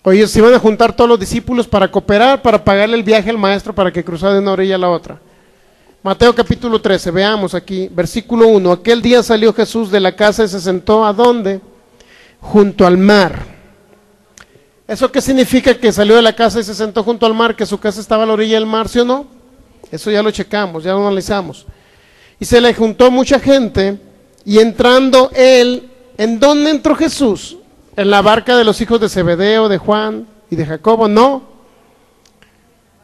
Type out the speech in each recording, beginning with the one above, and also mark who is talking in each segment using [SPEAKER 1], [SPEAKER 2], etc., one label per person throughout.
[SPEAKER 1] Oye, se iban a juntar todos los discípulos para cooperar, para pagarle el viaje al maestro para que cruzara de una orilla a la otra. Mateo capítulo 13, veamos aquí, versículo 1. Aquel día salió Jesús de la casa y se sentó, ¿a dónde? Junto al mar. ¿Eso qué significa que salió de la casa y se sentó junto al mar? ¿Que su casa estaba a la orilla del mar, sí o no? Eso ya lo checamos, ya lo analizamos. Y se le juntó mucha gente, y entrando él, ¿en dónde entró Jesús? ¿En la barca de los hijos de Zebedeo, de Juan y de Jacobo? No.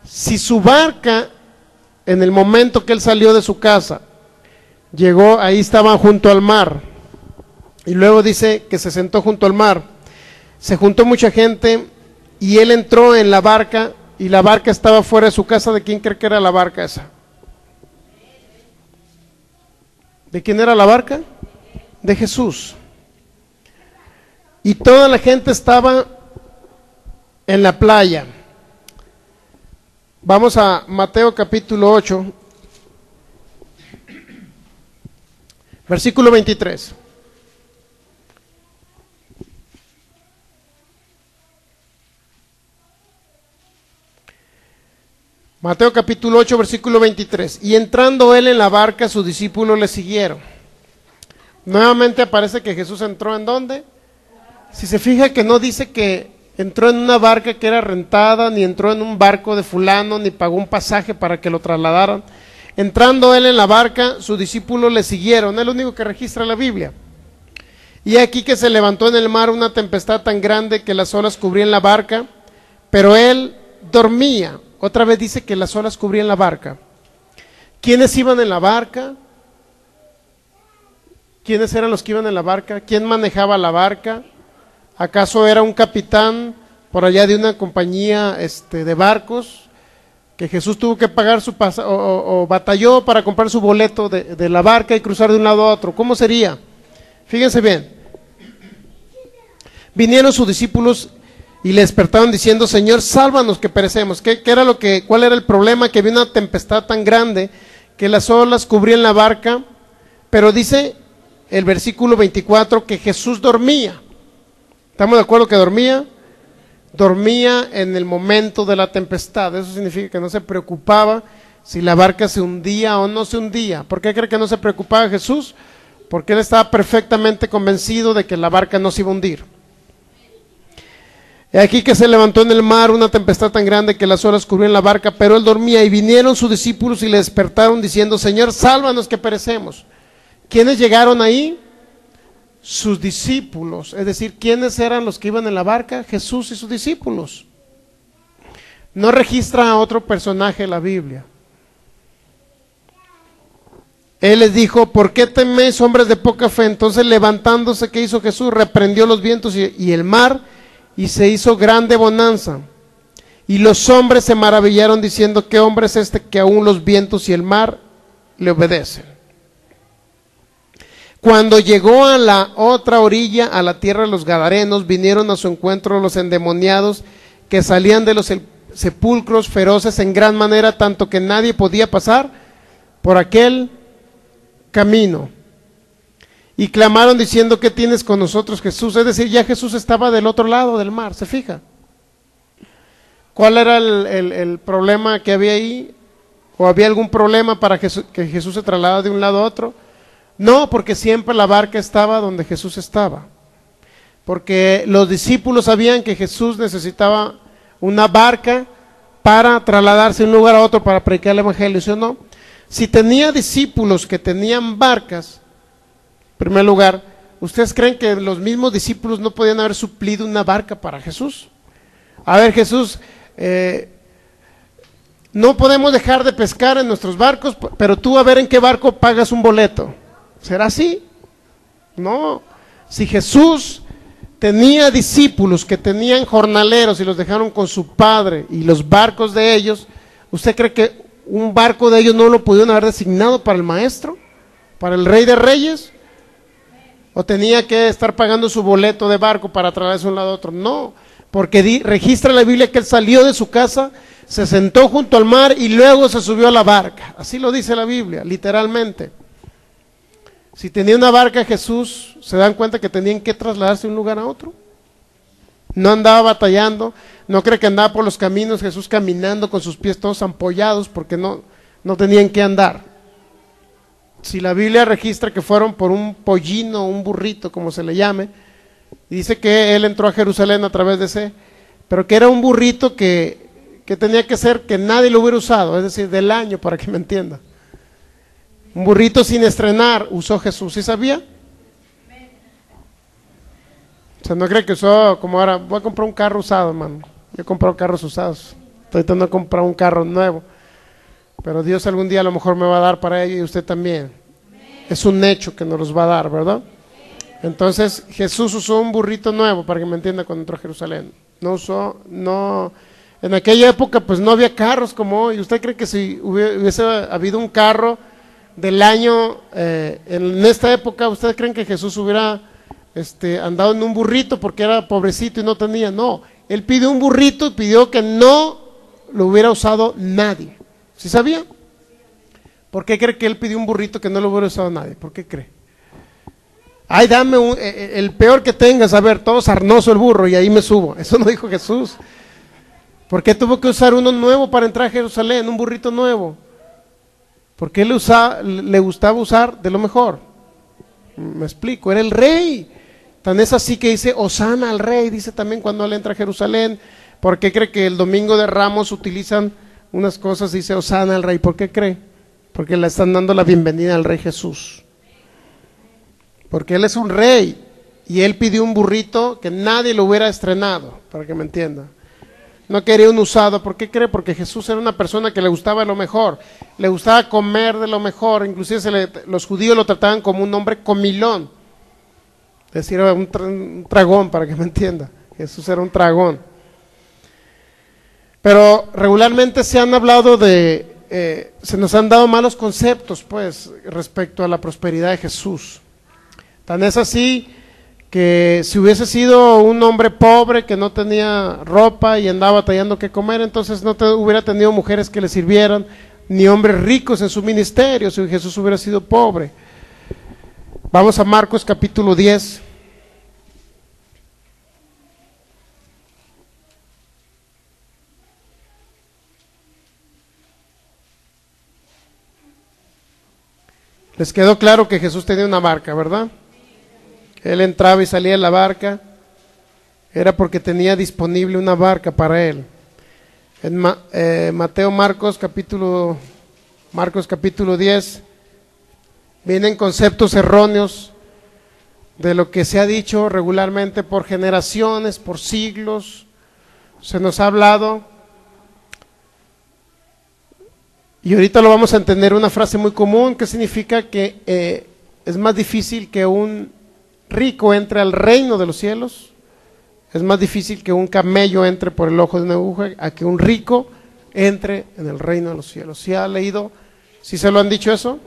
[SPEAKER 1] Si su barca, en el momento que él salió de su casa, llegó, ahí estaba junto al mar, y luego dice que se sentó junto al mar, se juntó mucha gente, y él entró en la barca, y la barca estaba fuera de su casa. ¿De quién cree que era la barca esa? ¿De quién era la barca? De Jesús. Y toda la gente estaba en la playa. Vamos a Mateo capítulo 8, versículo 23. Mateo capítulo 8, versículo 23. Y entrando él en la barca, sus discípulos le siguieron. Nuevamente aparece que Jesús entró ¿en dónde? Si se fija que no dice que entró en una barca que era rentada, ni entró en un barco de fulano, ni pagó un pasaje para que lo trasladaran. Entrando él en la barca, sus discípulos le siguieron. Es lo único que registra la Biblia. Y aquí que se levantó en el mar una tempestad tan grande que las olas cubrían la barca, pero él dormía. Otra vez dice que las olas cubrían la barca. ¿Quiénes iban en la barca? ¿Quiénes eran los que iban en la barca? ¿Quién manejaba la barca? ¿Acaso era un capitán por allá de una compañía de barcos que Jesús tuvo que pagar su pasaje o batalló para comprar su boleto de la barca y cruzar de un lado a otro? ¿Cómo sería? Fíjense bien. Vinieron sus discípulos y le despertaron diciendo: Señor, sálvanos que perecemos. ¿Cuál era el problema? Que había una tempestad tan grande que las olas cubrían la barca, pero dice el versículo 24 que Jesús dormía. ¿Estamos de acuerdo que dormía? Dormía en el momento de la tempestad. Eso significa que no se preocupaba si la barca se hundía o no se hundía. ¿Por qué cree que no se preocupaba Jesús? Porque él estaba perfectamente convencido de que la barca no se iba a hundir. He aquí que se levantó en el mar una tempestad tan grande que las olas cubrían la barca, pero él dormía. Y vinieron sus discípulos y le despertaron diciendo: Señor, sálvanos que perecemos. ¿Quiénes llegaron ahí? Sus discípulos. Es decir, ¿quiénes eran los que iban en la barca? Jesús y sus discípulos. No registra a otro personaje en la Biblia. Él les dijo: ¿por qué teméis, hombres de poca fe? Entonces, levantándose, ¿qué hizo Jesús? Reprendió los vientos y el mar, y se hizo grande bonanza. Y los hombres se maravillaron diciendo: ¿qué hombre es este que aún los vientos y el mar le obedecen? Cuando llegó a la otra orilla, a la tierra de los Gadarenos, vinieron a su encuentro los endemoniados que salían de los sepulcros feroces en gran manera, tanto que nadie podía pasar por aquel camino. Y clamaron diciendo: ¿qué tienes con nosotros, Jesús? Es decir, ya Jesús estaba del otro lado del mar, ¿se fija? ¿Cuál era el problema que había ahí? ¿O había algún problema para que Jesús se trasladara de un lado a otro? No, porque siempre la barca estaba donde Jesús estaba. Porque los discípulos sabían que Jesús necesitaba una barca para trasladarse de un lugar a otro para predicar el evangelio, ¿sí o no? Si tenía discípulos que tenían barcas, en primer lugar, ¿ustedes creen que los mismos discípulos no podían haber suplido una barca para Jesús? A ver, Jesús, no podemos dejar de pescar en nuestros barcos, pero tú a ver en qué barco pagas un boleto. ¿Será así? No. Si Jesús tenía discípulos que tenían jornaleros y los dejaron con su padre y los barcos de ellos, ¿usted cree que un barco de ellos no lo pudieron haber designado para el maestro? ¿Para el rey de reyes? ¿O tenía que estar pagando su boleto de barco para trasladarse de un lado a otro? No, porque registra la Biblia que él salió de su casa, se sentó junto al mar y luego se subió a la barca. Así lo dice la Biblia, literalmente. Si tenía una barca Jesús, ¿se dan cuenta que tenían que trasladarse de un lugar a otro? No andaba batallando, no cree que andaba por los caminos Jesús caminando con sus pies todos ampollados porque no tenían que andar. Si la Biblia registra que fueron por un pollino, un burrito, como se le llame, dice que él entró a Jerusalén a través de ese, pero que era un burrito que tenía que ser que nadie lo hubiera usado, es decir, del año, para que me entienda. Un burrito sin estrenar usó Jesús, ¿sí sabía? O sea, no cree que usó como ahora, voy a comprar un carro usado, hermano. Yo he comprado carros usados, estoy tratando de comprar un carro nuevo, pero Dios algún día a lo mejor me va a dar para ello y usted también. Es un hecho que nos los va a dar, ¿verdad? Entonces Jesús usó un burrito nuevo, para que me entienda, cuando entró a Jerusalén. En aquella época pues no había carros como hoy. ¿Usted cree que si hubiese habido un carro del año en esta época, ustedes creen que Jesús hubiera andado en un burrito porque era pobrecito y no tenía? No, él pidió un burrito y pidió que no lo hubiera usado nadie. ¿Sí sabía? ¿Por qué cree que él pidió un burrito que no lo hubiera usado nadie? ¿Por qué cree? Ay, dame el peor que tengas, a ver, todo sarnoso el burro y ahí me subo. Eso no dijo Jesús. ¿Por qué tuvo que usar uno nuevo para entrar a Jerusalén, un burrito nuevo? Porque él le gustaba usar de lo mejor. Me explico, era el rey. Tan es así que dice Hosana al rey, dice también cuando él entra a Jerusalén. ¿Por qué cree que el domingo de Ramos utilizan unas cosas, dice Hosana al rey? ¿Por qué cree? Porque le están dando la bienvenida al rey Jesús. Porque él es un rey y él pidió un burrito que nadie lo hubiera estrenado, para que me entienda. No quería un usado. ¿Por qué cree? Porque Jesús era una persona que le gustaba lo mejor, le gustaba comer de lo mejor. Inclusive los judíos lo trataban como un hombre comilón, es decir, un tragón, para que me entienda. Jesús era un tragón. Pero regularmente se han hablado se nos han dado malos conceptos pues respecto a la prosperidad de Jesús. Tan es así que si hubiese sido un hombre pobre que no tenía ropa y andaba batallando qué comer, entonces no hubiera tenido mujeres que le sirvieran, ni hombres ricos en su ministerio si Jesús hubiera sido pobre. Vamos a Marcos capítulo 10. Les quedó claro que Jesús tenía una barca, ¿verdad? Él entraba y salía de la barca, era porque tenía disponible una barca para él. En Marcos capítulo 10, vienen conceptos erróneos de lo que se ha dicho regularmente por generaciones, por siglos. Se nos ha hablado, y ahorita lo vamos a entender, una frase muy común que significa que es más difícil que un rico entre al reino de los cielos, es más difícil que un camello entre por el ojo de una aguja a que un rico entre en el reino de los cielos. ¿Sí ha leído? ¿Sí se lo han dicho eso?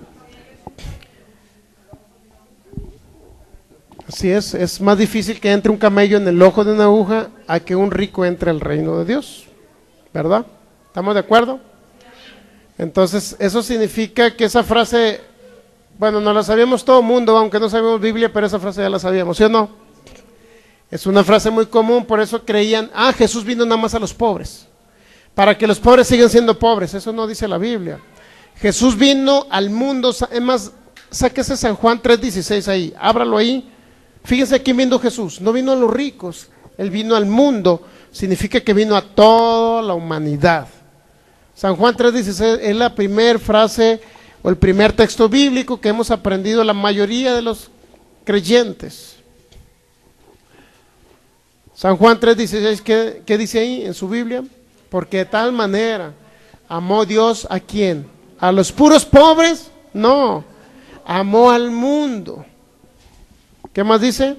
[SPEAKER 1] Así es más difícil que entre un camello en el ojo de una aguja a que un rico entre al reino de Dios, ¿verdad? ¿Estamos de acuerdo? Entonces eso significa que esa frase, bueno, no la sabíamos todo el mundo, aunque no sabíamos Biblia, pero esa frase ya la sabíamos, ¿sí o no? Es una frase muy común, por eso creían, Jesús vino nada más a los pobres, para que los pobres sigan siendo pobres. Eso no dice la Biblia. Jesús vino al mundo, es más, sáquese San Juan 3:16 ahí, ábralo ahí. Fíjense a quién vino Jesús, no vino a los ricos, él vino al mundo, significa que vino a toda la humanidad. San Juan 3:16 es la primera frase o el primer texto bíblico que hemos aprendido la mayoría de los creyentes. San Juan 3:16, ¿qué dice ahí en su Biblia? Porque de tal manera amó Dios ¿a quién? ¿A los puros pobres? No, amó al mundo. ¿Qué más dice?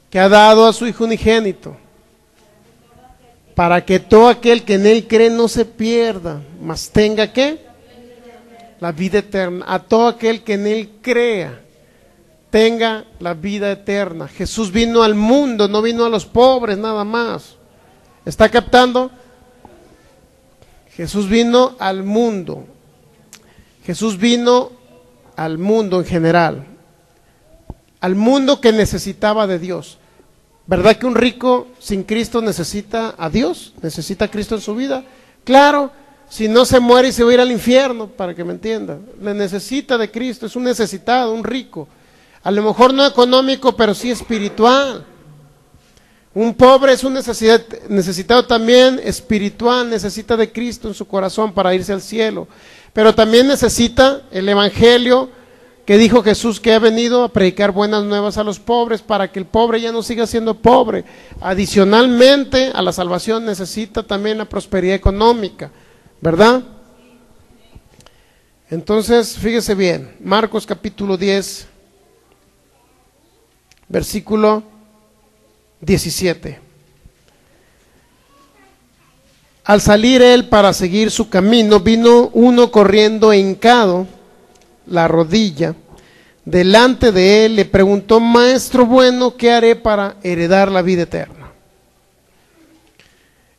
[SPEAKER 1] Que ha dado a su Hijo unigénito, para que todo aquel que en él cree no se pierda, mas tenga ¿qué? La vida eterna. A todo aquel que en él crea, tenga la vida eterna. Jesús vino al mundo, no vino a los pobres nada más. ¿Está captando? Jesús vino al mundo. Jesús vino al mundo en general, al mundo que necesitaba de Dios. ¿Verdad que un rico sin Cristo necesita a Dios? ¿Necesita a Cristo en su vida? Claro, si no se muere y se va a ir al infierno, para que me entienda. Le necesita de Cristo, es un necesitado, un rico. A lo mejor no económico, pero sí espiritual. Un pobre es un necesitado también espiritual, necesita de Cristo en su corazón para irse al cielo. Pero también necesita el evangelio que dijo Jesús, que ha venido a predicar buenas nuevas a los pobres para que el pobre ya no siga siendo pobre. Adicionalmente a la salvación necesita también la prosperidad económica, ¿verdad? Entonces, fíjese bien, Marcos capítulo 10, versículo 17. Al salir él para seguir su camino, vino uno corriendo hincado la rodilla delante de él, le preguntó: Maestro bueno, ¿qué haré para heredar la vida eterna?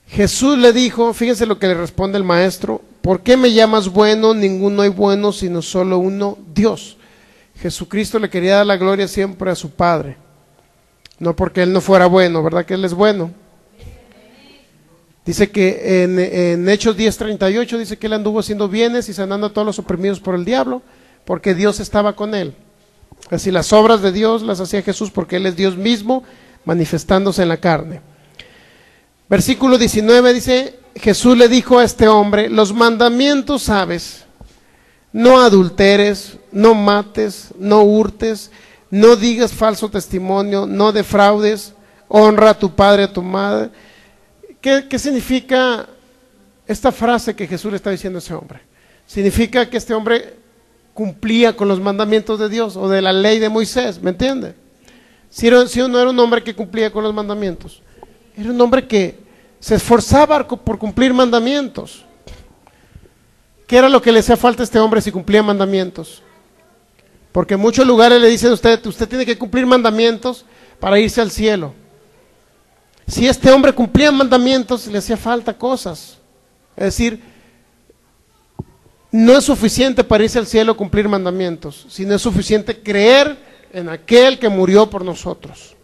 [SPEAKER 1] Jesús le dijo, fíjense lo que le responde el maestro: ¿por qué me llamas bueno? Ninguno hay bueno sino solo uno, Dios. Jesucristo le quería dar la gloria siempre a su Padre, no porque él no fuera bueno, ¿verdad que él es bueno? Dice que en Hechos 10:38 dice que él anduvo haciendo bienes y sanando a todos los oprimidos por el diablo, porque Dios estaba con él. Así las obras de Dios las hacía Jesús porque él es Dios mismo manifestándose en la carne. Versículo 19 dice, Jesús le dijo a este hombre: los mandamientos sabes, no adulteres, no mates, no hurtes, no digas falso testimonio, no defraudes, honra a tu padre y a tu madre. ¿Qué significa esta frase que Jesús le está diciendo a ese hombre? Significa que este hombre cumplía con los mandamientos de Dios o de la ley de Moisés, ¿me entiende? Si no era un hombre que cumplía con los mandamientos, era un hombre que se esforzaba por cumplir mandamientos. ¿Qué era lo que le hacía falta a este hombre si cumplía mandamientos? Porque en muchos lugares le dicen a usted tiene que cumplir mandamientos para irse al cielo. Si este hombre cumplía mandamientos, le hacía falta cosas. Es decir, no es suficiente para irse al cielo cumplir mandamientos, sino es suficiente creer en aquel que murió por nosotros.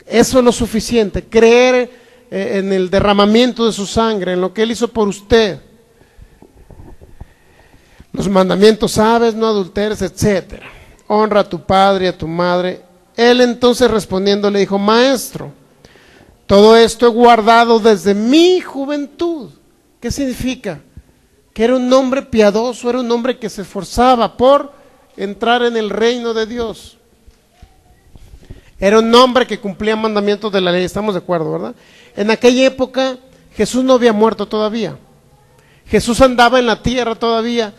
[SPEAKER 1] Eso es lo suficiente, creer en el derramamiento de su sangre, en lo que él hizo por usted. Los mandamientos sabes, no adulteres, etcétera. Honra a tu padre y a tu madre. Él entonces respondiendo le dijo: Maestro, todo esto he guardado desde mi juventud. ¿Qué significa? Que era un hombre piadoso, era un hombre que se esforzaba por entrar en el reino de Dios. Era un hombre que cumplía mandamientos de la ley, estamos de acuerdo, ¿verdad? En aquella época Jesús no había muerto todavía. Jesús andaba en la tierra todavía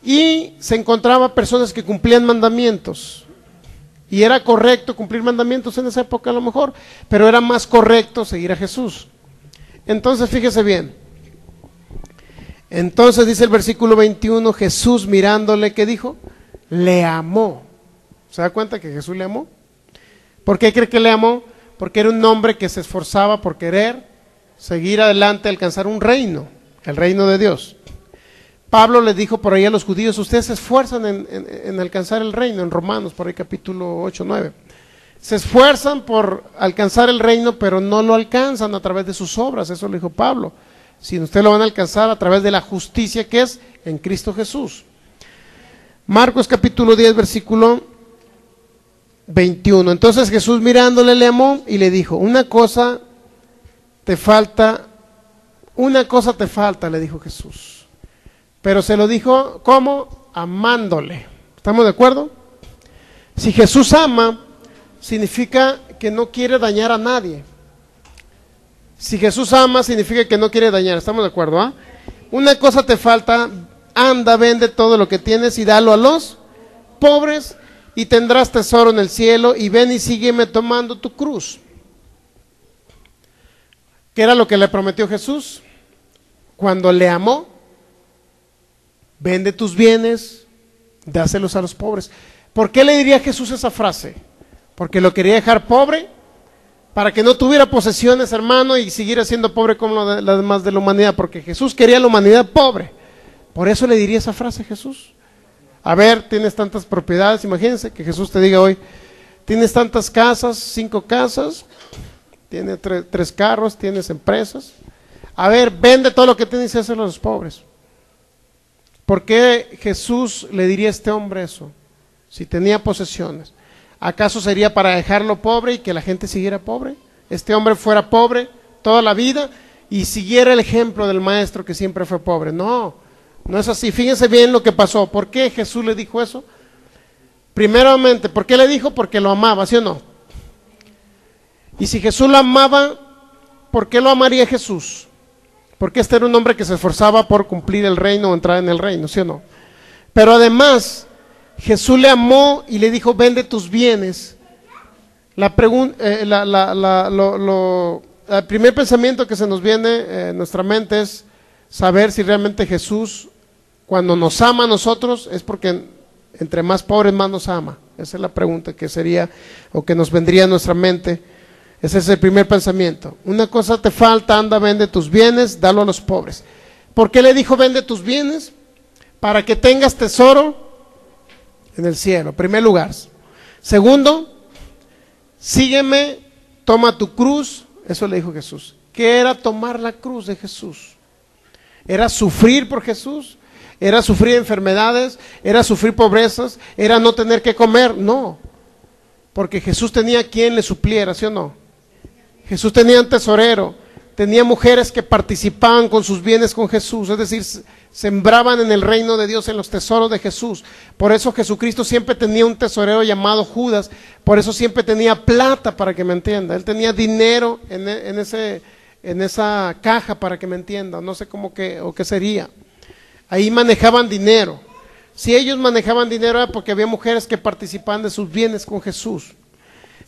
[SPEAKER 1] y se encontraba personas que cumplían mandamientos. Y era correcto cumplir mandamientos en esa época a lo mejor, pero era más correcto seguir a Jesús. Entonces fíjese bien. Entonces dice el versículo 21, Jesús mirándole, ¿qué dijo? Le amó. ¿Se da cuenta que Jesús le amó? ¿Por qué cree que le amó? Porque era un hombre que se esforzaba por querer seguir adelante, alcanzar un reino, el reino de Dios. Pablo le dijo por ahí a los judíos: ustedes se esfuerzan en alcanzar el reino, en Romanos, por ahí capítulo 8, 9. Se esfuerzan por alcanzar el reino, pero no lo alcanzan a través de sus obras, eso lo dijo Pablo. Sino ustedes lo van a alcanzar a través de la justicia que es en Cristo Jesús. Marcos capítulo 10, versículo 21. Entonces Jesús mirándole le amó y le dijo: una cosa te falta, le dijo Jesús. Pero se lo dijo, ¿cómo? Amándole. ¿Estamos de acuerdo? Si Jesús ama, significa que no quiere dañar a nadie. Si Jesús ama, significa que no quiere dañar. ¿Estamos de acuerdo? ¿Ah? Una cosa te falta: anda, vende todo lo que tienes y dalo a los pobres y tendrás tesoro en el cielo, y ven y sígueme tomando tu cruz. ¿Qué era lo que le prometió Jesús? Cuando le amó: vende tus bienes, dáselos a los pobres. ¿Por qué le diría Jesús esa frase? Porque lo quería dejar pobre, para que no tuviera posesiones, hermano, y siguiera siendo pobre como la demás de la humanidad, porque Jesús quería la humanidad pobre. Por eso le diría esa frase a Jesús. A ver, tienes tantas propiedades, imagínense que Jesús te diga hoy: tienes tantas casas, 5 casas, tienes 3 carros, tienes empresas. A ver, vende todo lo que tienes y hazlo a los pobres. ¿Por qué Jesús le diría a este hombre eso? Si tenía posesiones, ¿acaso sería para dejarlo pobre y que la gente siguiera pobre? Este hombre fuera pobre toda la vida y siguiera el ejemplo del maestro que siempre fue pobre. No, no es así. Fíjense bien lo que pasó. ¿Por qué Jesús le dijo eso? Primeramente, ¿por qué le dijo? Porque lo amaba, ¿sí o no? Y si Jesús lo amaba, ¿por qué lo amaría Jesús? Porque este era un hombre que se esforzaba por cumplir el reino o entrar en el reino, ¿sí o no? Pero además, Jesús le amó y le dijo, vende tus bienes. El primer pensamiento que se nos viene en nuestra mente es saber si realmente Jesús, cuando nos ama a nosotros, es porque entre más pobres más nos ama. Esa es la pregunta que sería, o que nos vendría a nuestra mente. Ese es el primer pensamiento. Una cosa te falta, anda, vende tus bienes, dalo a los pobres. ¿Por qué le dijo vende tus bienes? Para que tengas tesoro en el cielo, en primer lugar. Segundo, sígueme, toma tu cruz. Eso le dijo Jesús. ¿Qué era tomar la cruz de Jesús? ¿Era sufrir por Jesús? ¿Era sufrir enfermedades? ¿Era sufrir pobrezas? ¿Era no tener que comer? No, porque Jesús tenía quien le supliera, ¿sí o no? Jesús tenía un tesorero, tenía mujeres que participaban con sus bienes con Jesús, es decir, sembraban en el reino de Dios, en los tesoros de Jesús. Por eso Jesucristo siempre tenía un tesorero llamado Judas, por eso siempre tenía plata, para que me entienda. Él tenía dinero en esa caja, para que me entienda, no sé cómo que, o qué sería. Ahí manejaban dinero. Si ellos manejaban dinero era porque había mujeres que participaban de sus bienes con Jesús.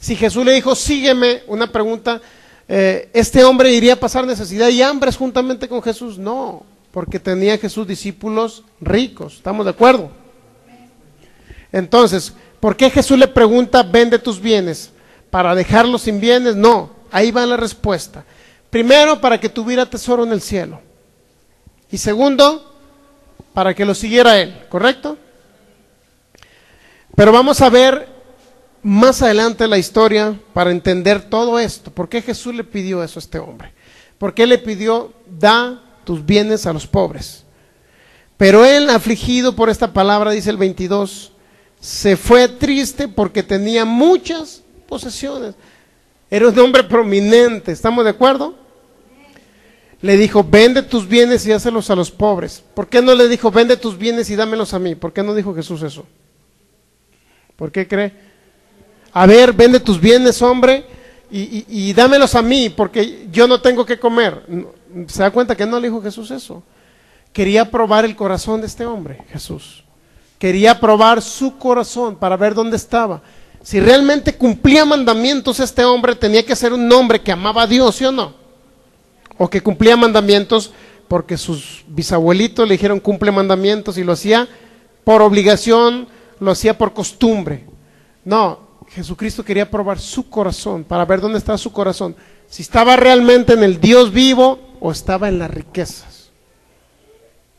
[SPEAKER 1] Si Jesús le dijo, sígueme, una pregunta, ¿este hombre iría a pasar necesidad y hambre juntamente con Jesús? No, porque tenía Jesús discípulos ricos, ¿estamos de acuerdo? Entonces, ¿por qué Jesús le pregunta, vende tus bienes? ¿Para dejarlos sin bienes? No, ahí va la respuesta. Primero, para que tuviera tesoro en el cielo. Y segundo, para que lo siguiera él, ¿correcto? Pero vamos a ver más adelante la historia para entender todo esto. ¿Por qué Jesús le pidió eso a este hombre? ¿Por qué le pidió, da tus bienes a los pobres? Pero él, afligido por esta palabra, dice el 22, se fue triste porque tenía muchas posesiones. Era un hombre prominente, ¿estamos de acuerdo? Le dijo, vende tus bienes y hácelos a los pobres. ¿Por qué no le dijo, vende tus bienes y dámelos a mí? ¿Por qué no dijo Jesús eso? ¿Por qué cree? A ver, vende tus bienes, hombre, y dámelos a mí, porque yo no tengo que comer. ¿Se da cuenta que no le dijo Jesús eso? Quería probar el corazón de este hombre, Jesús. Quería probar su corazón para ver dónde estaba. Si realmente cumplía mandamientos este hombre, tenía que ser un hombre que amaba a Dios, ¿sí o no? O que cumplía mandamientos porque sus bisabuelitos le dijeron cumple mandamientos y lo hacía por obligación, lo hacía por costumbre. No, Jesucristo quería probar su corazón para ver dónde estaba su corazón, si estaba realmente en el Dios vivo o estaba en las riquezas.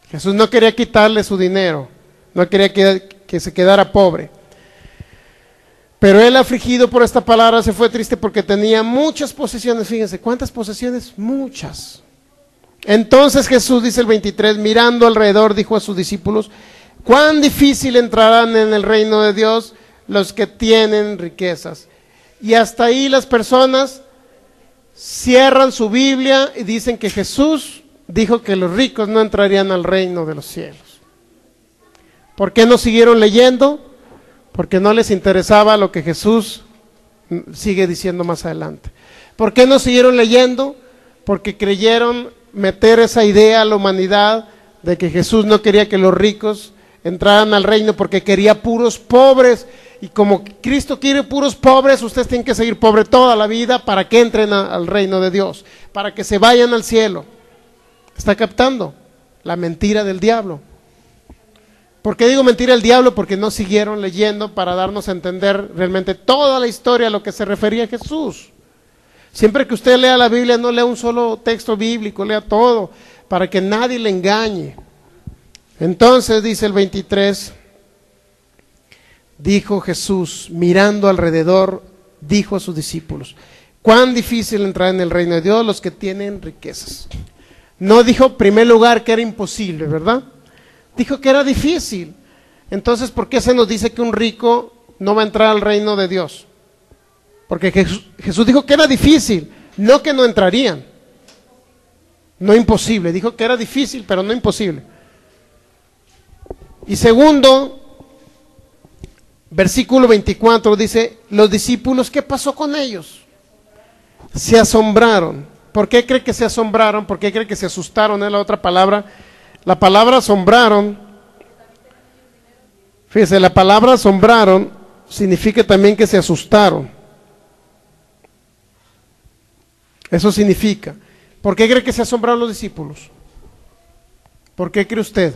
[SPEAKER 1] Jesús no quería quitarle su dinero, no quería que se quedara pobre. Pero él, afligido por esta palabra, se fue triste porque tenía muchas posesiones. Fíjense, ¿cuántas posesiones? Muchas. Entonces Jesús, dice el 23, mirando alrededor, dijo a sus discípulos, cuán difícil entrarán en el reino de Dios los que tienen riquezas. Y hasta ahí las personas cierran su Biblia y dicen que Jesús dijo que los ricos no entrarían al reino de los cielos. ¿Por qué no siguieron leyendo? Porque no les interesaba lo que Jesús sigue diciendo más adelante. ¿Por qué no siguieron leyendo? Porque creyeron meter esa idea a la humanidad de que Jesús no quería que los ricos entraran al reino, porque quería puros pobres. Y como Cristo quiere puros pobres, ustedes tienen que seguir pobre toda la vida para que entren al reino de Dios, para que se vayan al cielo. ¿Está captando? La mentira del diablo. ¿Por qué digo mentira del diablo? Porque no siguieron leyendo para darnos a entender realmente toda la historia a lo que se refería a Jesús. Siempre que usted lea la Biblia, no lea un solo texto bíblico, lea todo, para que nadie le engañe. Entonces, dice el 23, dijo Jesús, mirando alrededor, dijo a sus discípulos: cuán difícil entrar en el reino de Dios los que tienen riquezas. No dijo en primer lugar que era imposible, ¿verdad? Dijo que era difícil. Entonces, ¿por qué se nos dice que un rico no va a entrar al reino de Dios? Porque Jesús dijo que era difícil, no que no entrarían. No imposible, dijo que era difícil, pero no imposible. Y segundo, versículo 24 dice, los discípulos, ¿qué pasó con ellos? Se asombraron. ¿Por qué cree que se asombraron? ¿Por qué cree que se asustaron? Es la otra palabra. La palabra asombraron, fíjese, la palabra asombraron significa también que se asustaron. Eso significa. ¿Por qué cree que se asombraron los discípulos? ¿Por qué cree usted?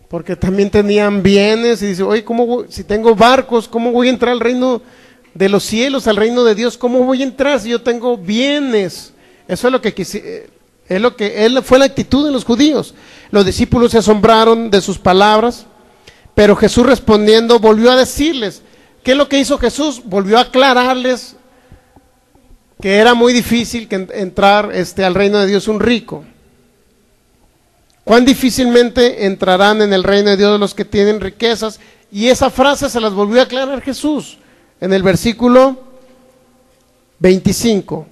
[SPEAKER 1] Porque también tenían bienes y dice, oye, si tengo barcos, ¿cómo voy a entrar al reino de los cielos, al reino de Dios? ¿Cómo voy a entrar si yo tengo bienes? Eso es lo que fue la actitud de los judíos. Los discípulos se asombraron de sus palabras, pero Jesús respondiendo volvió a decirles, ¿qué es lo que hizo Jesús? Volvió a aclararles que era muy difícil entrar al reino de Dios un rico. Cuán difícilmente entrarán en el reino de Dios los que tienen riquezas, y esa frase se las volvió a aclarar Jesús en el versículo 25.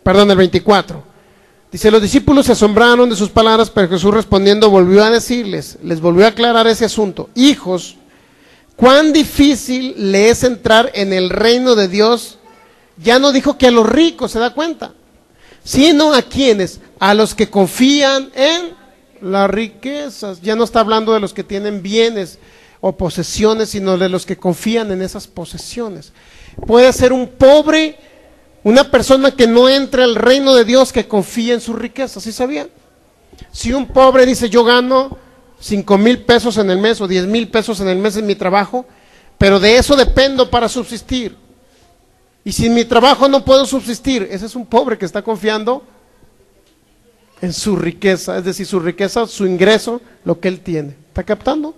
[SPEAKER 1] Perdón, el 24. Dice, los discípulos se asombraron de sus palabras, pero Jesús respondiendo volvió a decirles, les volvió a aclarar ese asunto. Hijos, cuán difícil le es entrar en el reino de Dios. Ya no dijo que a los ricos, ¿se da cuenta? Sino a quienes, a los que confían en las riquezas. Ya no está hablando de los que tienen bienes o posesiones, sino de los que confían en esas posesiones. Puede ser un pobre, una persona que no entre al reino de Dios, que confía en sus riquezas. ¿Sí sabía? Si un pobre dice, yo gano 5,000 pesos en el mes o 10,000 pesos en el mes en mi trabajo, pero de eso dependo para subsistir, y sin mi trabajo no puedo subsistir, ese es un pobre que está confiando en su riqueza, es decir, su riqueza, su ingreso, lo que él tiene. ¿Está captando?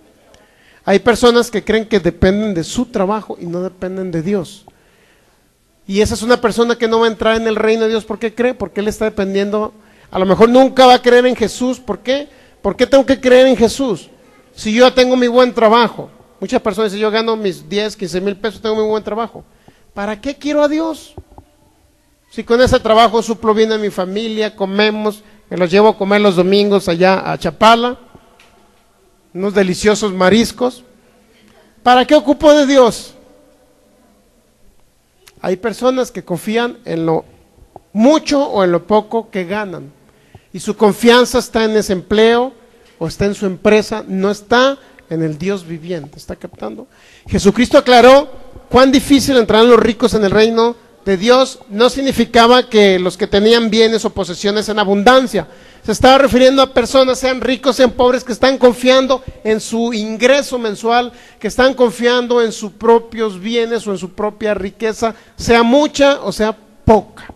[SPEAKER 1] Hay personas que creen que dependen de su trabajo y no dependen de Dios, y esa es una persona que no va a entrar en el reino de Dios. ¿Por qué cree? Porque él está dependiendo, a lo mejor nunca va a creer en Jesús. ¿Por qué? ¿Por qué tengo que creer en Jesús? Si yo ya tengo mi buen trabajo. Muchas personas dicen, yo gano mis 10, 15,000 pesos, tengo mi buen trabajo. ¿Para qué quiero a Dios? Si con ese trabajo suplo bien a mi familia, comemos, me los llevo a comer los domingos allá a Chapala, unos deliciosos mariscos. ¿Para qué ocupo de Dios? Hay personas que confían en lo mucho o en lo poco que ganan, y su confianza está en ese empleo o está en su empresa, no está en el Dios viviente. ¿Está captando? Jesucristo aclaró cuán difícil entrarán los ricos en el reino de Dios. No significaba que los que tenían bienes o posesiones en abundancia. Se estaba refiriendo a personas, sean ricos, sean pobres, que están confiando en su ingreso mensual, que están confiando en sus propios bienes o en su propia riqueza, sea mucha o sea poca.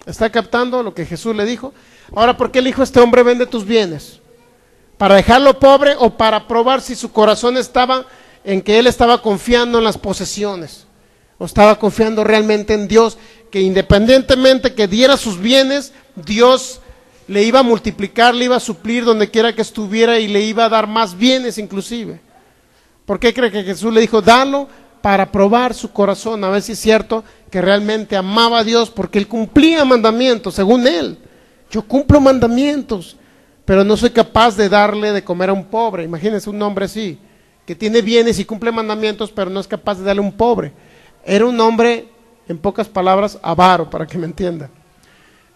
[SPEAKER 1] ¿Está captando lo que Jesús le dijo? Ahora, ¿por qué le dijo a este hombre, vende tus bienes? ¿Para dejarlo pobre o para probar si su corazón estaba en que él estaba confiando en las posesiones? ¿O estaba confiando realmente en Dios, que independientemente que diera sus bienes, Dios le iba a multiplicar, le iba a suplir donde quiera que estuviera y le iba a dar más bienes inclusive? ¿Por qué cree que Jesús le dijo, dalo para probar su corazón, a ver si es cierto que realmente amaba a Dios, porque él cumplía mandamientos, según él? Yo cumplo mandamientos, pero no soy capaz de darle de comer a un pobre. Imagínense un hombre así, que tiene bienes y cumple mandamientos, pero no es capaz de darle a un pobre. Era un hombre, en pocas palabras, avaro, para que me entienda.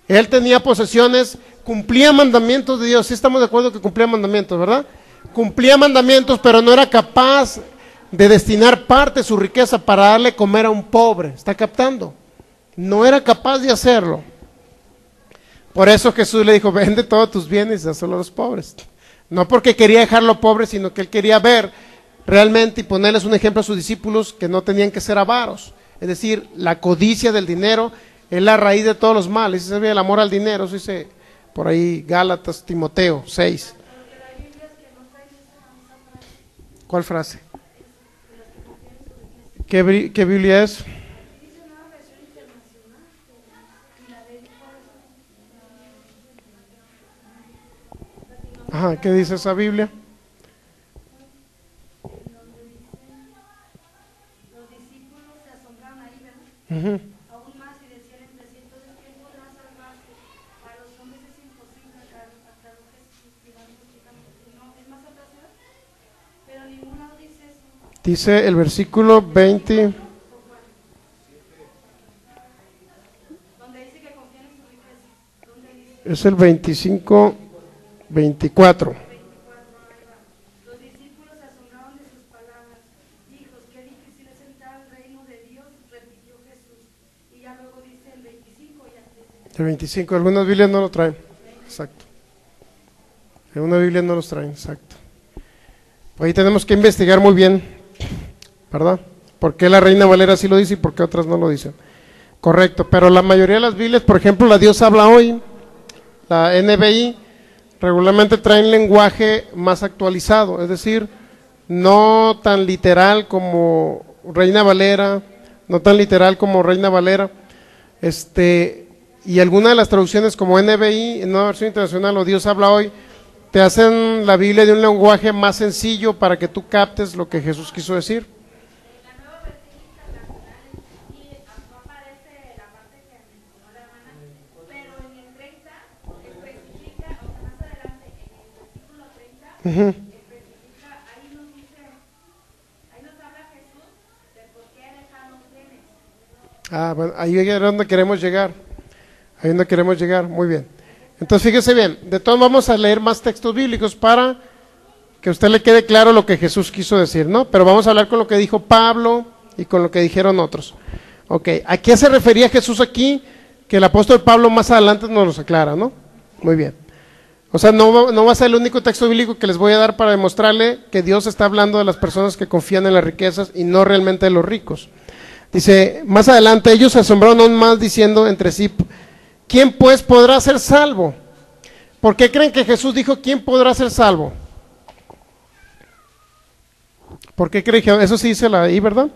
[SPEAKER 1] Él tenía posesiones, cumplía mandamientos de Dios. Sí estamos de acuerdo que cumplía mandamientos, ¿verdad? Cumplía mandamientos, pero no era capaz de destinar parte de su riqueza para darle comer a un pobre. ¿Está captando? No era capaz de hacerlo. Por eso Jesús le dijo, vende todos tus bienes y dáselo a los pobres. No porque quería dejarlo pobre, sino que él quería ver realmente y ponerles un ejemplo a sus discípulos que no tenían que ser avaros. Es decir, la codicia del dinero es la raíz de todos los males. Ese es el amor al dinero, eso dice por ahí Gálatas, Timoteo 6. ¿Cuál frase? ¿Qué Biblia es? Ajá, ¿qué dice esa Biblia?
[SPEAKER 2] Los discípulos se asombraron ahí, ¿verdad? Aún más y decían entre sí, entonces, ¿quién podrá salvarse? Para los hombres es imposible, aclaró Jesús, no, es más atrás, ¿verdad? Pero ninguno dice eso.
[SPEAKER 1] Dice el versículo 20.
[SPEAKER 2] Donde dice que confían en sus riquezas. ¿Dónde dice?
[SPEAKER 1] Es el 25, 24.
[SPEAKER 2] Los discípulos se asombraron de sus palabras. Hijos, qué difícil es entrar al reino de Dios, repitió Jesús. Y ya luego dice el 25, ya dice.
[SPEAKER 1] El 25, algunas Biblias no lo traen. Exacto. Algunas Biblias no los traen, exacto. Ahí tenemos que investigar muy bien, ¿verdad? ¿Por qué la Reina Valera sí lo dice y por qué otras no lo dicen? Correcto, pero la mayoría de las Biblias, por ejemplo, la Dios habla hoy, la NBI, regularmente traen lenguaje más actualizado, es decir, no tan literal como Reina Valera, y algunas de las traducciones como NBI, en Nueva Versión Internacional o Dios habla hoy, te hacen la Biblia de un lenguaje más sencillo para que tú captes lo que Jesús quiso decir.
[SPEAKER 2] Ahí nos habla Jesús de por qué dejar los bienes.
[SPEAKER 1] Bueno, ahí es donde queremos llegar. Muy bien. Entonces fíjese bien, de todos vamos a leer más textos bíblicos para que a usted le quede claro lo que Jesús quiso decir, ¿no? Pero vamos a hablar con lo que dijo Pablo y con lo que dijeron otros. Ok, ¿a qué se refería Jesús aquí? Que el apóstol Pablo más adelante nos los aclara, ¿no? Muy bien. O sea, no va a ser el único texto bíblico que les voy a dar para demostrarle que Dios está hablando de las personas que confían en las riquezas y no realmente de los ricos. Dice, más adelante, ellos se asombraron aún más diciendo entre sí, ¿quién pues podrá ser salvo? ¿Por qué creen que Jesús dijo, ¿quién podrá ser salvo? ¿Por qué creen que eso sí dice ahí, verdad?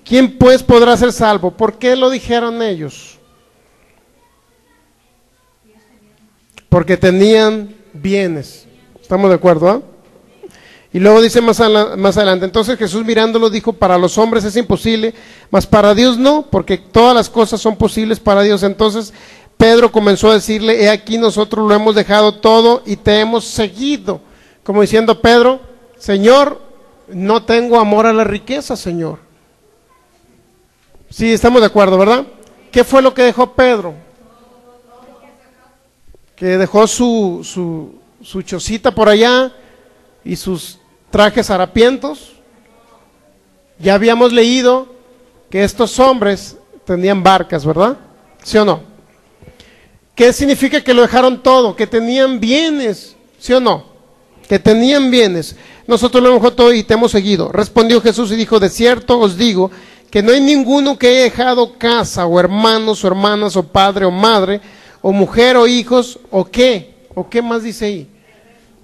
[SPEAKER 1] ¿Quién pues podrá ser salvo? ¿Por qué lo dijeron ellos? Porque tenían bienes. ¿Estamos de acuerdo? ¿Ah? Y luego dice más adelante, entonces Jesús mirándolo dijo, para los hombres es imposible, mas para Dios no, porque todas las cosas son posibles para Dios. Entonces Pedro comenzó a decirle, he aquí nosotros lo hemos dejado todo y te hemos seguido. Como diciendo, Pedro, Señor, no tengo amor a la riqueza, Señor. Sí, estamos de acuerdo, ¿verdad? ¿Qué fue lo que dejó Pedro? Que dejó su chocita por allá y sus trajes harapientos. Ya habíamos leído que estos hombres tenían barcas, ¿verdad? ¿Sí o no? ¿Qué significa que lo dejaron todo? Que tenían bienes, ¿sí o no? Que tenían bienes. Nosotros lo hemos dejado todo y te hemos seguido. Respondió Jesús y dijo, de cierto os digo que no hay ninguno que haya dejado casa o hermanos o hermanas o padre o madre o mujer o hijos o qué más dice ahí,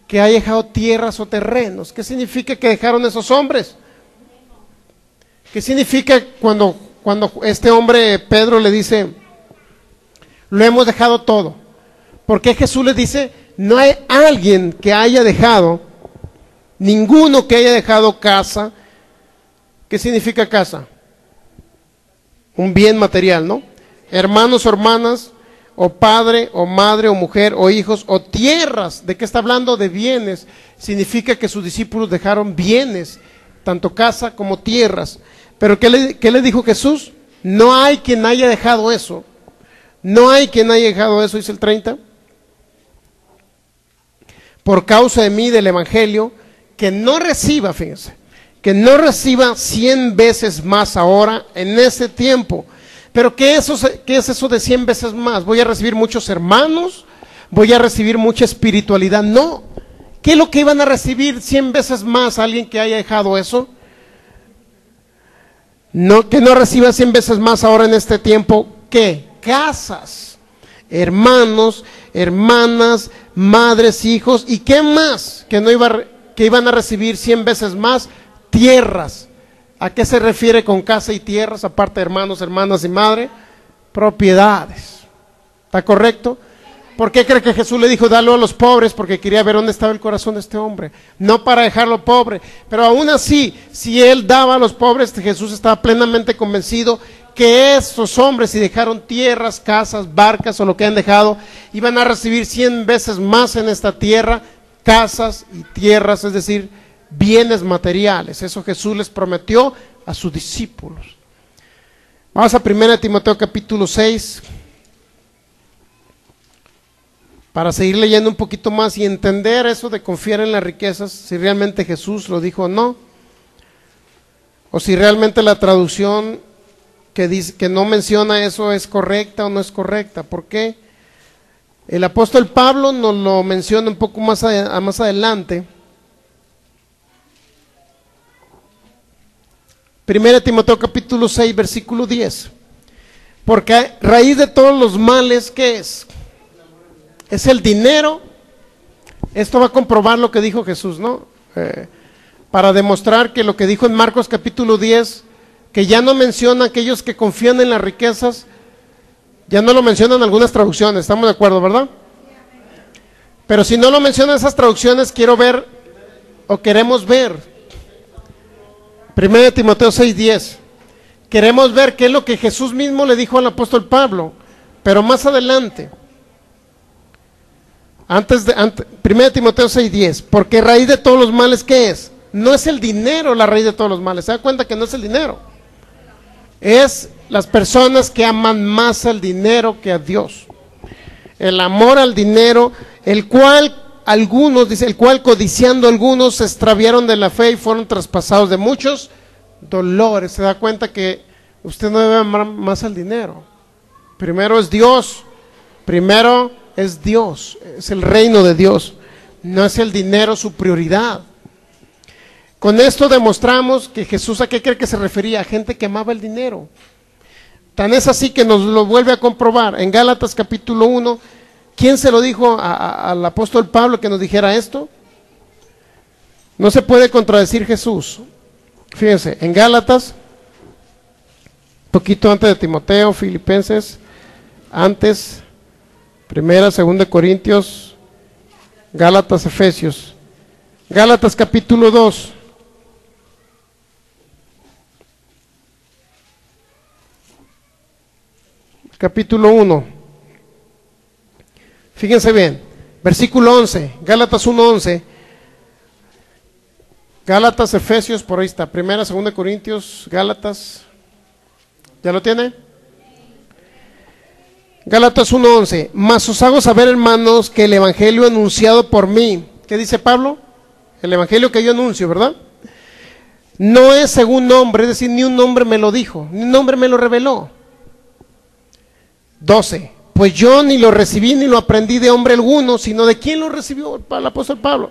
[SPEAKER 1] que haya dejado tierras o terrenos. ¿Qué significa que dejaron esos hombres? ¿Qué significa cuando este hombre Pedro le dice, lo hemos dejado todo? ¿Por qué Jesús les dice, no hay alguien que haya dejado, ninguno que haya dejado casa? ¿Qué significa casa? Un bien material, ¿no? Hermanos o hermanas, o padre, o madre, o mujer, o hijos, o tierras. ¿De qué está hablando? De bienes. Significa que sus discípulos dejaron bienes, tanto casa como tierras. Pero ¿qué le dijo Jesús? No hay quien haya dejado eso. No hay quien haya dejado eso, dice el 30. Por causa de mí, del evangelio, que no reciba, fíjense, que no reciba 100 veces más ahora en ese tiempo. Pero ¿qué es eso de 100 veces más? ¿Voy a recibir muchos hermanos? ¿Voy a recibir mucha espiritualidad? No. ¿Qué es lo que iban a recibir 100 veces más alguien que haya dejado eso? No, que no reciba 100 veces más ahora en este tiempo. ¿Qué? Casas, hermanos, hermanas, madres, hijos. ¿Y qué más? Que no iba que iban a recibir 100 veces más tierras. ¿A qué se refiere con casa y tierras, aparte de hermanos, hermanas y madre? Propiedades. ¿Está correcto? ¿Por qué cree que Jesús le dijo, dalo a los pobres? Porque quería ver dónde estaba el corazón de este hombre, no para dejarlo pobre. Pero aún así, si él daba a los pobres, Jesús estaba plenamente convencido que estos hombres, si dejaron tierras, casas, barcas o lo que han dejado, iban a recibir 100 veces más en esta tierra, casas y tierras, es decir, bienes materiales. Eso Jesús les prometió a sus discípulos. Vamos a 1 Timoteo capítulo 6, para seguir leyendo un poquito más y entender eso de confiar en las riquezas, si realmente Jesús lo dijo o no, o si realmente la traducción que dice, que no menciona eso, es correcta o no es correcta. ¿Por qué? El apóstol Pablo nos lo menciona un poco más adelante. 1 Timoteo capítulo 6, versículo 10. Porque a raíz de todos los males, ¿qué es? Es el dinero. Esto va a comprobar lo que dijo Jesús, ¿no? Para demostrar que lo que dijo en Marcos capítulo 10, que ya no menciona aquellos que confían en las riquezas, ya no lo mencionan algunas traducciones, estamos de acuerdo, ¿verdad? Pero si no lo mencionan esas traducciones, quiero ver, o queremos ver, 1 Timoteo 6:10, queremos ver qué es lo que Jesús mismo le dijo al apóstol Pablo, pero más adelante. 1 Timoteo 6:10, porque raíz de todos los males, ¿qué es? No es el dinero la raíz de todos los males, se da cuenta que no es el dinero, es las personas que aman más al dinero que a Dios. El amor al dinero, el cual algunos, dice, el cual codiciando algunos se extraviaron de la fe y fueron traspasados de muchos dolores. Se da cuenta que usted no debe amar más al dinero. Primero es Dios, primero es Dios, es el reino de Dios, no es el dinero su prioridad. Con esto demostramos que Jesús, ¿a qué cree que se refería? A gente que amaba el dinero. Tan es así que nos lo vuelve a comprobar en Gálatas capítulo 1. ¿Quién se lo dijo al apóstol Pablo que nos dijera esto? No se puede contradecir Jesús. Fíjense, en Gálatas, poquito antes de Timoteo, Filipenses, antes, Primera, Segunda Corintios, Gálatas, Efesios. Gálatas capítulo 2. Capítulo 1. Fíjense bien, versículo 11, Gálatas 1:11. Gálatas, Efesios, por ahí está. Primera, Segunda Corintios, Gálatas. ¿Ya lo tiene? Gálatas 1:11. Mas os hago saber, hermanos, que el evangelio anunciado por mí, ¿qué dice Pablo? El evangelio que yo anuncio, ¿verdad? No es según hombre, es decir, ni un hombre me lo dijo, ni un hombre me lo reveló. 12. Pues yo ni lo recibí ni lo aprendí de hombre alguno, sino de quién lo recibió el apóstol Pablo,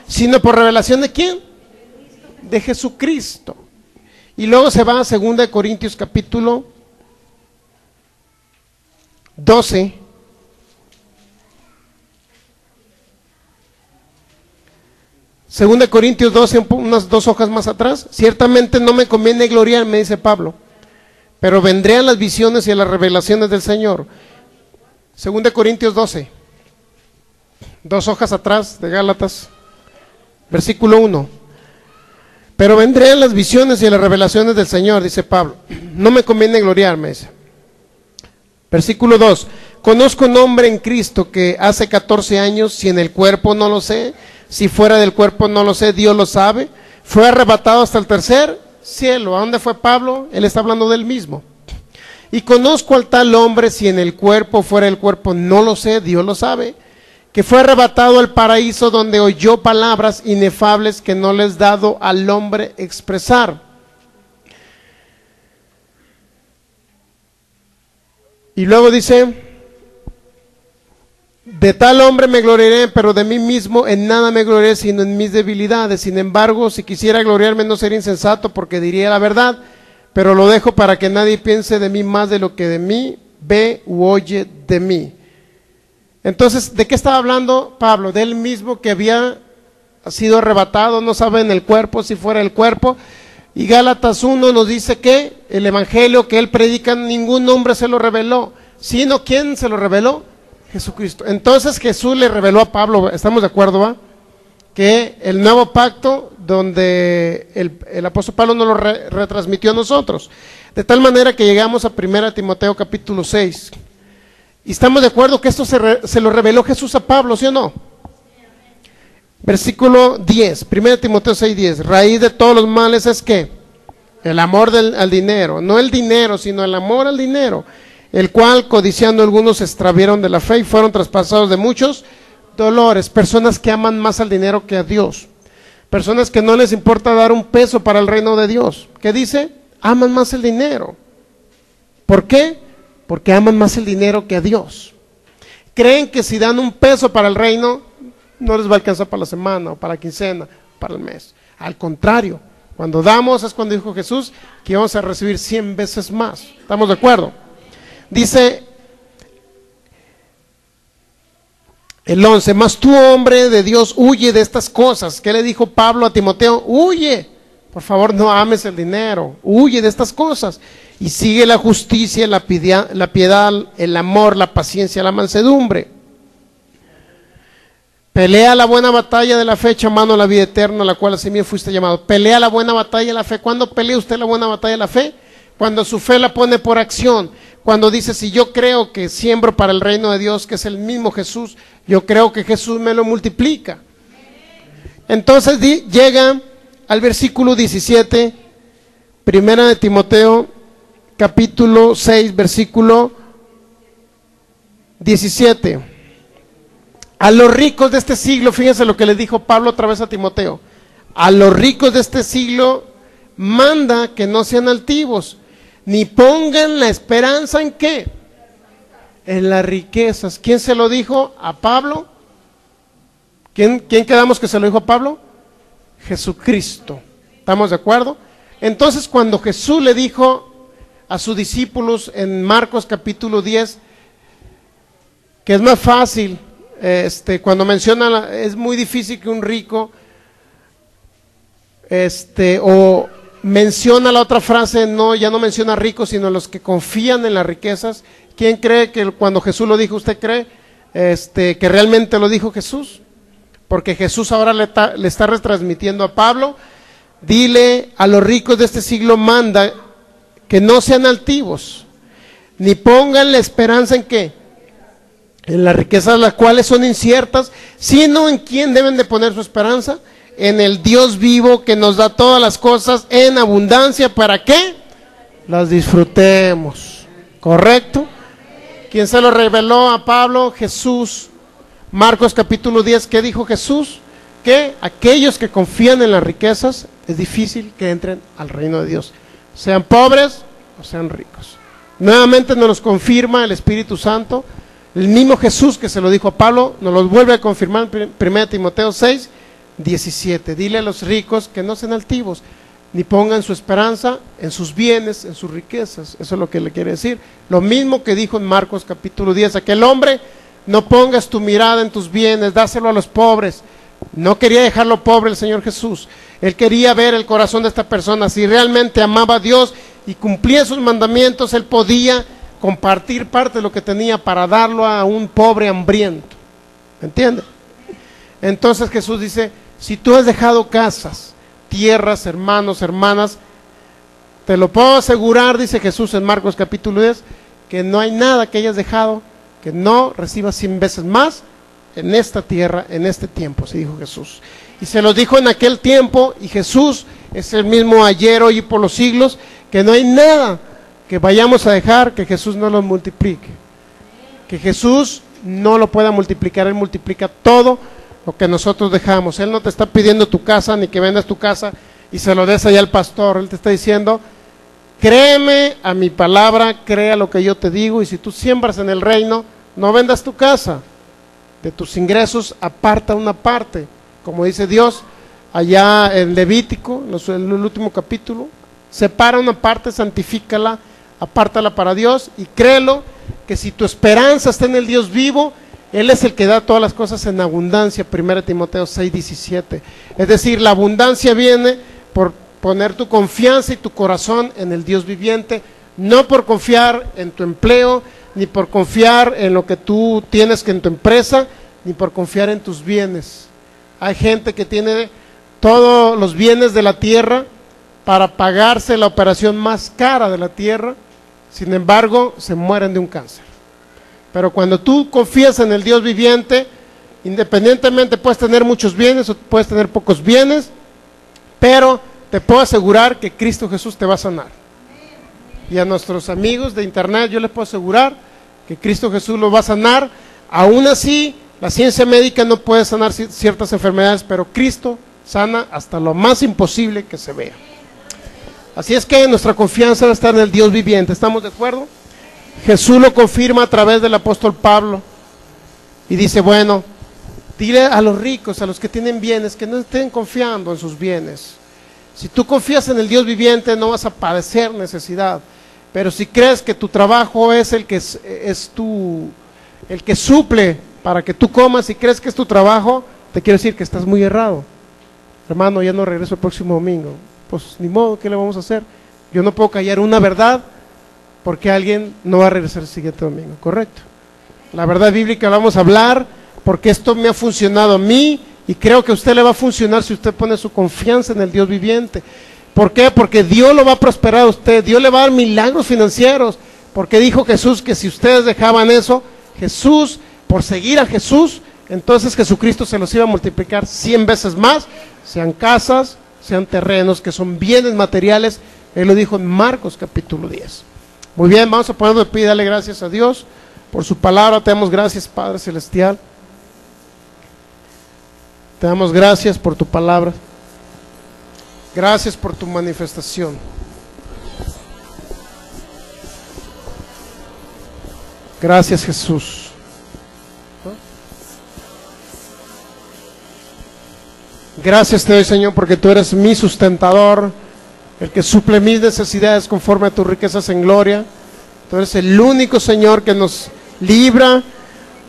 [SPEAKER 1] sino por revelación de quién, de Jesucristo. Y luego se va a 2 Corintios capítulo 12. Segunda Corintios 12, unas 2 hojas más atrás. Ciertamente no me conviene gloriarme, dice Pablo, pero vendré a las visiones y a las revelaciones del Señor. 2 Corintios 12, 2 hojas atrás de Gálatas, versículo 1. Pero vendré a las visiones y a las revelaciones del Señor, dice Pablo. No me conviene gloriarme, dice. Versículo 2. Conozco un hombre en Cristo que hace 14 años, si en el cuerpo no lo sé, si fuera del cuerpo no lo sé, Dios lo sabe, fue arrebatado hasta el tercer cielo. ¿A dónde fue Pablo? Él está hablando del mismo. Y conozco al tal hombre, si en el cuerpo o fuera del cuerpo no lo sé, Dios lo sabe, que fue arrebatado al paraíso, donde oyó palabras inefables que no les dado al hombre expresar. Y luego dice, de tal hombre me gloriaré, pero de mí mismo en nada me gloriaré, sino en mis debilidades. Sin embargo, si quisiera gloriarme no sería insensato, porque diría la verdad, pero lo dejo para que nadie piense de mí más de lo que de mí ve u oye de mí. Entonces, ¿de qué estaba hablando Pablo? De él mismo, que había ha sido arrebatado, no sabe en el cuerpo, si fuera el cuerpo. Y Gálatas 1 nos dice que el evangelio que él predica, ningún hombre se lo reveló, sino ¿quién se lo reveló? Jesucristo. Entonces Jesús le reveló a Pablo, ¿estamos de acuerdo, va? Que el nuevo pacto, donde el apóstol Pablo nos lo retransmitió a nosotros, de tal manera que llegamos a 1 Timoteo capítulo 6, y estamos de acuerdo que esto se lo reveló Jesús a Pablo, ¿sí o no? Versículo 10, 1 Timoteo 6:10, raíz de todos los males es que el amor al dinero, no el dinero, sino el amor al dinero, el cual codiciando algunos se extravieron de la fe y fueron traspasados de muchos dolores. Personas que aman más al dinero que a Dios, personas que no les importa dar un peso para el reino de Dios. ¿Qué dice? Aman más el dinero. ¿Por qué? Porque aman más el dinero que a Dios. Creen que si dan un peso para el reino, no les va a alcanzar para la semana, o para la quincena, para el mes. Al contrario, cuando damos es cuando dijo Jesús que vamos a recibir 100 veces más. ¿Estamos de acuerdo? Dice el 11, mas tú, hombre de Dios, huye de estas cosas. ¿Qué le dijo Pablo a Timoteo? Huye, por favor, no ames el dinero, huye de estas cosas y sigue la justicia, la piedad, el amor, la paciencia, la mansedumbre. Pelea la buena batalla de la fe, echando la vida eterna, a la cual asimismo fuiste llamado. Pelea la buena batalla de la fe. ¿Cuándo pelea usted la buena batalla de la fe? Cuando su fe la pone por acción. Cuando dice, si yo creo que siembro para el reino de Dios, que es el mismo Jesús, yo creo que Jesús me lo multiplica. Entonces llega al versículo 17, 1 de Timoteo, capítulo 6, versículo 17. A los ricos de este siglo, fíjense lo que le dijo Pablo otra vez a Timoteo, a los ricos de este siglo manda que no sean altivos, ni pongan la esperanza en ¿qué? En las riquezas. ¿Quién se lo dijo? ¿A Pablo? ¿Quién quedamos que se lo dijo a Pablo? Jesucristo. ¿Estamos de acuerdo? Entonces cuando Jesús le dijo a sus discípulos en Marcos capítulo 10, que es más fácil, cuando menciona, es muy difícil que un rico, o menciona la otra frase, no, ya no menciona ricos, sino los que confían en las riquezas. ¿Quién cree que cuando Jesús lo dijo, usted cree que realmente lo dijo Jesús? Porque Jesús ahora le está retransmitiendo a Pablo, dile a los ricos de este siglo, manda que no sean altivos, ni pongan la esperanza en ¿qué? En las riquezas, las cuales son inciertas, sino en quién deben de poner su esperanza, en el Dios vivo que nos da todas las cosas en abundancia, ¿para qué? Las disfrutemos, ¿correcto? ¿Quién se lo reveló a Pablo? Jesús. Marcos capítulo 10, ¿qué dijo Jesús? Que aquellos que confían en las riquezas, es difícil que entren al reino de Dios, sean pobres o sean ricos. Nuevamente nos los confirma el Espíritu Santo. El mismo Jesús que se lo dijo a Pablo, nos lo vuelve a confirmar en 1 Timoteo 6, 17. Dile a los ricos que no sean altivos, ni pongan su esperanza en sus bienes, en sus riquezas. Eso es lo que le quiere decir. Lo mismo que dijo en Marcos capítulo 10, aquel hombre, no pongas tu mirada en tus bienes, dáselo a los pobres. No quería dejarlo pobre el Señor Jesús. Él quería ver el corazón de esta persona. Si realmente amaba a Dios y cumplía sus mandamientos, él podía compartir parte de lo que tenía para darlo a un pobre hambriento. ¿Entiende? Entonces Jesús dice, si tú has dejado casas, tierras, hermanos, hermanas, te lo puedo asegurar, dice Jesús en Marcos capítulo 10, que no hay nada que hayas dejado que no recibas 100 veces más en esta tierra, en este tiempo, se dijo Jesús. Y se lo dijo en aquel tiempo, y Jesús es el mismo ayer, hoy y por los siglos, que no hay nada que vayamos a dejar que Jesús no lo multiplique, que Jesús no lo pueda multiplicar. Él multiplica todo lo que nosotros dejamos. Él no te está pidiendo tu casa, ni que vendas tu casa y se lo des allá al pastor. Él te está diciendo, créeme a mi palabra, crea lo que yo te digo, y si tú siembras en el reino, no vendas tu casa. De tus ingresos aparta una parte, como dice Dios allá en Levítico, en el último capítulo, separa una parte, santifícala, apártala para Dios, y créelo que si tu esperanza está en el Dios vivo, Él es el que da todas las cosas en abundancia, 1 Timoteo 6:17. Es decir, la abundancia viene por poner tu confianza y tu corazón en el Dios viviente, no por confiar en tu empleo, ni por confiar en lo que tú tienes que en tu empresa, ni por confiar en tus bienes. Hay gente que tiene todos los bienes de la tierra para pagarse la operación más cara de la tierra, sin embargo, se mueren de un cáncer. Pero cuando tú confías en el Dios viviente, independientemente puedes tener muchos bienes o puedes tener pocos bienes, pero te puedo asegurar que Cristo Jesús te va a sanar. Y a nuestros amigos de internet yo les puedo asegurar que Cristo Jesús los va a sanar. Aún así, la ciencia médica no puede sanar ciertas enfermedades, pero Cristo sana hasta lo más imposible que se vea. Así es que nuestra confianza debe estar en el Dios viviente. ¿Estamos de acuerdo? Jesús lo confirma a través del apóstol Pablo y dice, bueno, dile a los ricos, a los que tienen bienes, que no estén confiando en sus bienes. Si tú confías en el Dios viviente, no vas a padecer necesidad. Pero si crees que tu trabajo es el que el que suple para que tú comas, y crees que es tu trabajo, te quiero decir que estás muy errado. Hermano, ya no regreso el próximo domingo. Pues ni modo, ¿qué le vamos a hacer? Yo no puedo callar una verdad porque alguien no va a regresar el siguiente domingo, ¿correcto? La verdad bíblica la vamos a hablar porque esto me ha funcionado a mí y creo que a usted le va a funcionar si usted pone su confianza en el Dios viviente. ¿Por qué? Porque Dios lo va a prosperar a usted, Dios le va a dar milagros financieros, porque dijo Jesús que si ustedes dejaban eso, Jesús, por seguir a Jesús, entonces Jesucristo se los iba a multiplicar 100 veces más, sean casas, sean terrenos, que son bienes materiales. Él lo dijo en Marcos capítulo 10. Muy bien, vamos a ponernos de pie y darle gracias a Dios por su palabra. Te damos gracias, Padre Celestial. Te damos gracias por tu palabra. Gracias por tu manifestación. Gracias, Jesús. Gracias te doy, Señor, porque tú eres mi sustentador, el que suple mis necesidades conforme a tus riquezas en gloria. Tú eres el único, Señor, que nos libra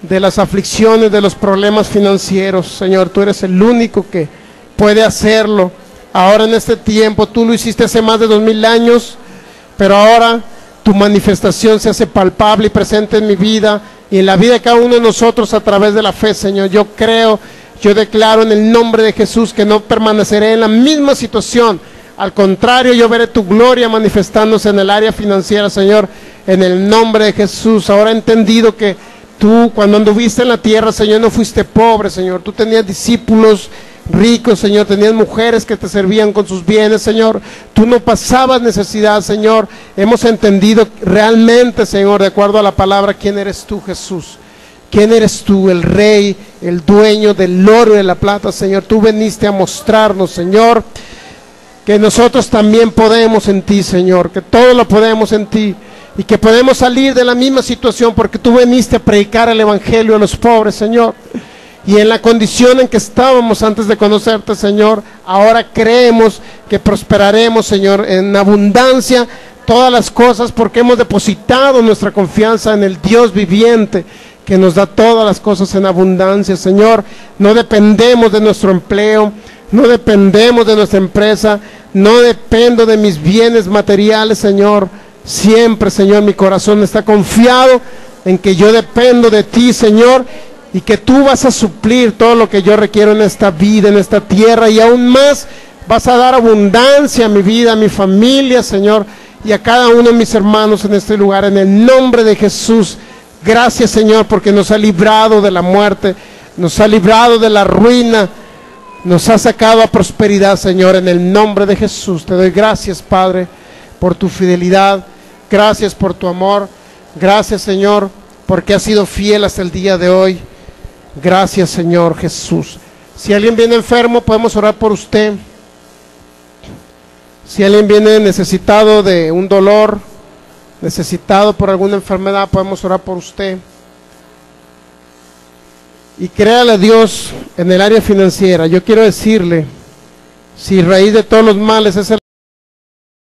[SPEAKER 1] de las aflicciones, de los problemas financieros. Señor, tú eres el único que puede hacerlo. Ahora en este tiempo, tú lo hiciste hace más de 2000 años, pero ahora tu manifestación se hace palpable y presente en mi vida y en la vida de cada uno de nosotros a través de la fe, Señor. Yo creo, yo declaro en el nombre de Jesús que no permaneceré en la misma situación. Al contrario, yo veré tu gloria manifestándose en el área financiera, Señor, en el nombre de Jesús. Ahora he entendido que tú, cuando anduviste en la tierra, Señor, no fuiste pobre, Señor. Tú tenías discípulos ricos, Señor, tenías mujeres que te servían con sus bienes, Señor. Tú no pasabas necesidad, Señor. Hemos entendido realmente, Señor, de acuerdo a la palabra, quién eres tú, Jesús. ¿Quién eres tú? El Rey, el dueño del oro y de la plata, Señor. Tú viniste a mostrarnos, Señor, que nosotros también podemos en ti, Señor, que todo lo podemos en ti y que podemos salir de la misma situación porque tú viniste a predicar el evangelio a los pobres, Señor. Y en la condición en que estábamos antes de conocerte, Señor, ahora creemos que prosperaremos, Señor, en abundancia todas las cosas porque hemos depositado nuestra confianza en el Dios viviente que nos da todas las cosas en abundancia, Señor. No dependemos de nuestro empleo, no dependemos de nuestra empresa, no dependo de mis bienes materiales, Señor. Siempre, Señor, mi corazón está confiado en que yo dependo de ti, Señor, y que tú vas a suplir todo lo que yo requiero en esta vida, en esta tierra, y aún más vas a dar abundancia a mi vida, a mi familia, Señor, y a cada uno de mis hermanos en este lugar, en el nombre de Jesús. Gracias, Señor, porque nos ha librado de la muerte, nos ha librado de la ruina, nos ha sacado a prosperidad, Señor, en el nombre de Jesús. Te doy gracias, Padre, por tu fidelidad, gracias por tu amor, gracias, Señor, porque has sido fiel hasta el día de hoy. Gracias, Señor Jesús. Si alguien viene enfermo, podemos orar por usted. Si alguien viene necesitado de un dolor, necesitado por alguna enfermedad, podemos orar por usted. Y créale a Dios en el área financiera. Yo quiero decirle, si raíz de todos los males es el